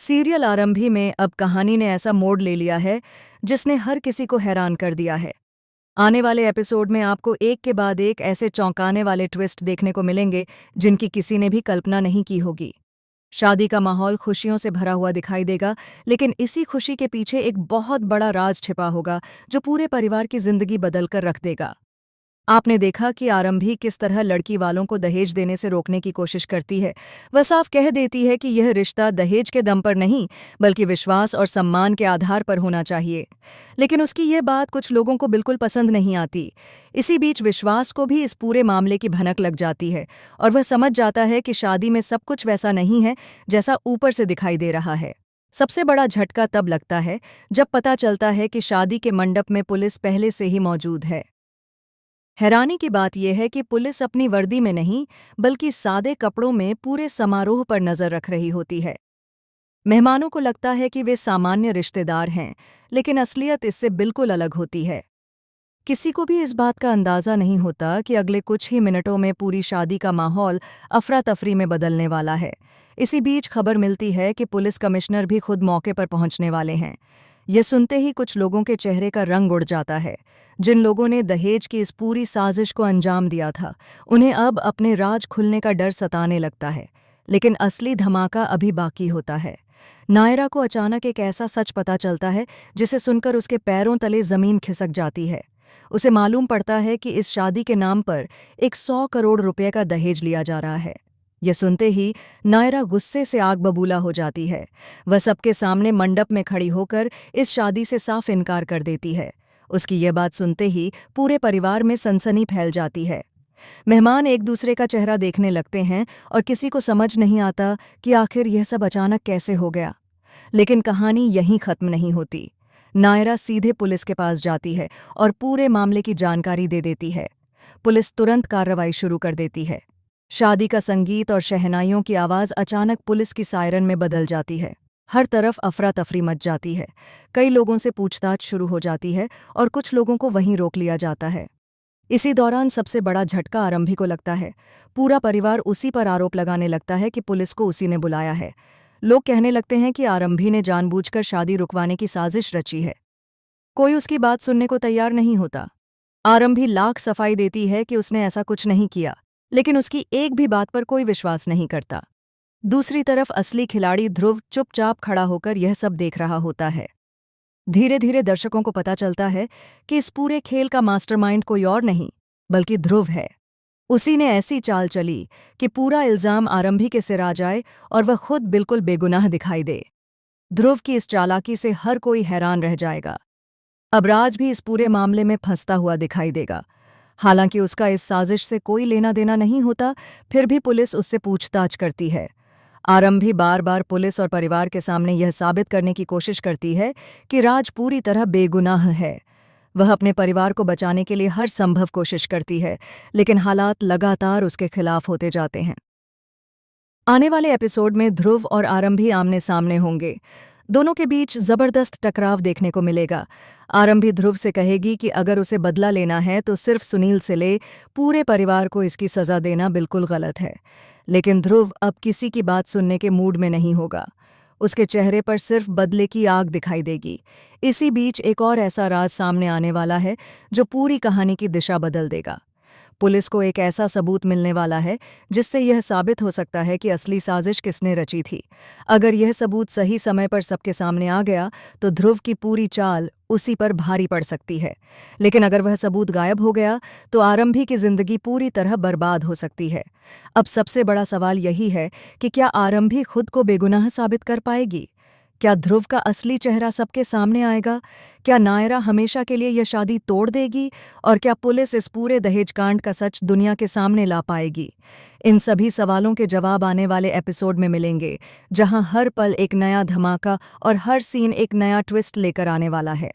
Serial आरंभी में अब कहानी ने ऐसा मोड़ ले लिया है जिसने हर किसी को हैरान कर दिया है। आने वाले एपिसोड में आपको एक के बाद एक ऐसे चौंकाने वाले ट्विस्ट देखने को मिलेंगे जिनकी किसी ने भी कल्पना नहीं की होगी। शादी का माहौल खुशियों से भरा हुआ दिखाई देगा, लेकिन इसी खुशी के पीछे एक बहुत बड़ा राज छिपा होगा जो पूरे परिवार की जिंदगी बदलकर रख देगा। आपने देखा कि आरंभी किस तरह लड़की वालों को दहेज देने से रोकने की कोशिश करती है। वह साफ कह देती है कि यह रिश्ता दहेज के दम पर नहीं, बल्कि विश्वास और सम्मान के आधार पर होना चाहिए। लेकिन उसकी यह बात कुछ लोगों को बिल्कुल पसंद नहीं आती। इसी बीच विश्वास को भी इस पूरे मामले की भनक लग जाती है और वह समझ जाता है कि शादी में सब कुछ वैसा नहीं है जैसा ऊपर से दिखाई दे रहा है। सबसे बड़ा झटका तब लगता है जब पता चलता है कि शादी के मंडप में पुलिस पहले से ही मौजूद है। हैरानी की बात यह है कि पुलिस अपनी वर्दी में नहीं, बल्कि सादे कपड़ों में पूरे समारोह पर नजर रख रही होती है। मेहमानों को लगता है कि वे सामान्य रिश्तेदार हैं, लेकिन असलियत इससे बिल्कुल अलग होती है। किसी को भी इस बात का अंदाजा नहीं होता कि अगले कुछ ही मिनटों में पूरी शादी का माहौल अफरा तफरी में बदलने वाला है। इसी बीच खबर मिलती है कि पुलिस कमिश्नर भी खुद मौके पर पहुंचने वाले हैं। यह सुनते ही कुछ लोगों के चेहरे का रंग उड़ जाता है। जिन लोगों ने दहेज की इस पूरी साजिश को अंजाम दिया था, उन्हें अब अपने राज खुलने का डर सताने लगता है। लेकिन असली धमाका अभी बाकी होता है। नायरा को अचानक एक ऐसा सच पता चलता है जिसे सुनकर उसके पैरों तले जमीन खिसक जाती है। उसे मालूम पड़ता है कि इस शादी के नाम पर 100 करोड़ रुपए का दहेज लिया जा रहा है। यह सुनते ही नायरा गुस्से से आग बबूला हो जाती है। वह सबके सामने मंडप में खड़ी होकर इस शादी से साफ इनकार कर देती है। उसकी यह बात सुनते ही पूरे परिवार में सनसनी फैल जाती है। मेहमान एक दूसरे का चेहरा देखने लगते हैं और किसी को समझ नहीं आता कि आखिर यह सब अचानक कैसे हो गया। लेकिन कहानी यहीं खत्म नहीं होती। नायरा सीधे पुलिस के पास जाती है और पूरे मामले की जानकारी दे देती है। पुलिस तुरंत कार्रवाई शुरू कर देती है। शादी का संगीत और शहनाइयों की आवाज़ अचानक पुलिस की सायरन में बदल जाती है। हर तरफ अफरा तफरी मच जाती है। कई लोगों से पूछताछ शुरू हो जाती है और कुछ लोगों को वहीं रोक लिया जाता है। इसी दौरान सबसे बड़ा झटका आरंभी को लगता है। पूरा परिवार उसी पर आरोप लगाने लगता है कि पुलिस को उसी ने बुलाया है। लोग कहने लगते हैं कि आरंभी ने जानबूझकर शादी रुकवाने की साजिश रची है। कोई उसकी बात सुनने को तैयार नहीं होता। आरंभी लाख सफाई देती है कि उसने ऐसा कुछ नहीं किया, लेकिन उसकी एक भी बात पर कोई विश्वास नहीं करता। दूसरी तरफ असली खिलाड़ी ध्रुव चुपचाप खड़ा होकर यह सब देख रहा होता है। धीरे धीरे दर्शकों को पता चलता है कि इस पूरे खेल का मास्टरमाइंड कोई और नहीं, बल्कि ध्रुव है। उसी ने ऐसी चाल चली कि पूरा इल्जाम आरंभी के सिर आ जाए और वह खुद बिल्कुल बेगुनाह दिखाई दे। ध्रुव की इस चालाकी से हर कोई हैरान रह जाएगा। अब राज भी इस पूरे मामले में फंसता हुआ दिखाई देगा। हालांकि उसका इस साजिश से कोई लेना देना नहीं होता, फिर भी पुलिस उससे पूछताछ करती है। आरंभी बार बार पुलिस और परिवार के सामने यह साबित करने की कोशिश करती है कि राज पूरी तरह बेगुनाह है। वह अपने परिवार को बचाने के लिए हर संभव कोशिश करती है, लेकिन हालात लगातार उसके खिलाफ होते जाते हैं। आने वाले एपिसोड में ध्रुव और आरंभी आमने सामने होंगे। दोनों के बीच जबरदस्त टकराव देखने को मिलेगा। आरंभी ध्रुव से कहेगी कि अगर उसे बदला लेना है तो सिर्फ सुनील से ले, पूरे परिवार को इसकी सजा देना बिल्कुल गलत है। लेकिन ध्रुव अब किसी की बात सुनने के मूड में नहीं होगा। उसके चेहरे पर सिर्फ बदले की आग दिखाई देगी। इसी बीच एक और ऐसा राज सामने आने वाला है जो पूरी कहानी की दिशा बदल देगा। पुलिस को एक ऐसा सबूत मिलने वाला है जिससे यह साबित हो सकता है कि असली साजिश किसने रची थी। अगर यह सबूत सही समय पर सबके सामने आ गया तो ध्रुव की पूरी चाल उसी पर भारी पड़ सकती है। लेकिन अगर वह सबूत गायब हो गया तो आरंभी की जिंदगी पूरी तरह बर्बाद हो सकती है। अब सबसे बड़ा सवाल यही है कि क्या आरंभी खुद को बेगुनाह साबित कर पाएगी? क्या ध्रुव का असली चेहरा सबके सामने आएगा? क्या नायरा हमेशा के लिए यह शादी तोड़ देगी? और क्या पुलिस इस पूरे दहेज कांड का सच दुनिया के सामने ला पाएगी? इन सभी सवालों के जवाब आने वाले एपिसोड में मिलेंगे, जहां हर पल एक नया धमाका और हर सीन एक नया ट्विस्ट लेकर आने वाला है।